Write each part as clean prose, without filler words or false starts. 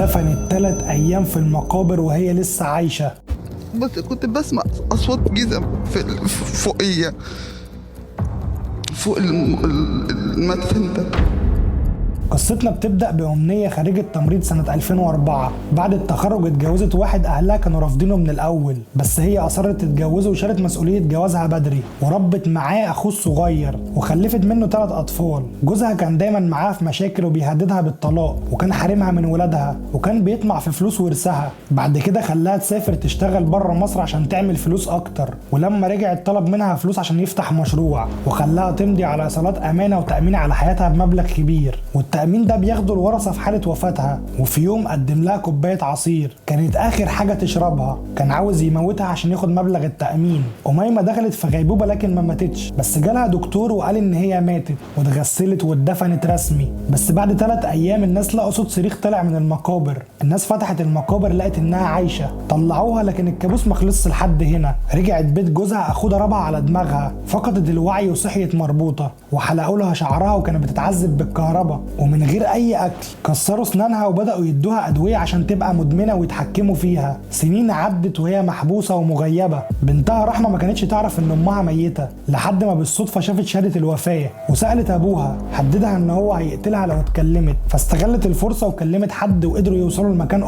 اتدفنت 3 أيام في المقابر وهي لسه عايشة. بس كنت بسمع أصوات جزم فوقية فوق المدفن ده. قصتنا بتبدأ بأمنية خريجة تمريض سنة 2004. بعد التخرج اتجوزت واحد أهلها كانوا رافضينه من الأول، بس هي أصرت تتجوزه وشالت مسؤولية جوازها بدري، وربت معاه أخوه الصغير وخلفت منه 3 أطفال. جوزها كان دايما معاها في مشاكل وبيهددها بالطلاق، وكان حارمها من ولادها، وكان بيطمع في فلوس ورثها. بعد كده خلاها تسافر تشتغل بره مصر عشان تعمل فلوس أكتر، ولما رجعت طلب منها فلوس عشان يفتح مشروع، وخلاها تمضي على صالات أمانة وتأمين على حياتها بمبلغ كبير، والتأمين ده بياخده الورثة في حالة وفاتها. وفي يوم قدم لها كوباية عصير كانت آخر حاجة تشربها، كان عاوز يموتها عشان ياخد مبلغ التأمين. أميمة دخلت في غيبوبة لكن ما ماتتش، بس جالها دكتور وقال إن هي ماتت واتغسلت واتدفنت رسمي. بس بعد 3 أيام الناس لقوا صوت صريخ طلع من المقابر. الناس فتحت المقابر لقت إنها عايشة، طلعوها لكن الكابوس ما خلصش لحد هنا. رجعت بيت جوزها، أخوه ضربها على دماغها، فقدت الوعي وصحيت مربوطة، وحلقوا لها شعرها وكانت بتتعذب بالكهرباء ومن غير اي اكل. كسروا اسنانها وبداوا يدوها ادويه عشان تبقى مدمنه ويتحكموا فيها. سنين عدت وهي محبوسه ومغيبه. بنتها رحمه ما كانتش تعرف ان امها ميته لحد ما بالصدفه شافت شهاده الوفاه وسالت ابوها، هددها ان هو هيقتلها لو اتكلمت، فاستغلت الفرصه وكلمت حد وقدروا يوصلوا لمكان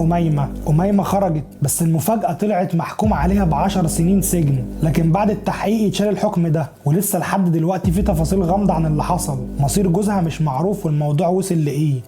اميمه خرجت، بس المفاجاه طلعت محكوم عليها ب10 سنين سجن. لكن بعد التحقيق اتشال الحكم ده، ولسه لحد دلوقتي في تفاصيل غامضه عن اللي حصل. مصير جوزها مش معروف والموضوع وصل لايه.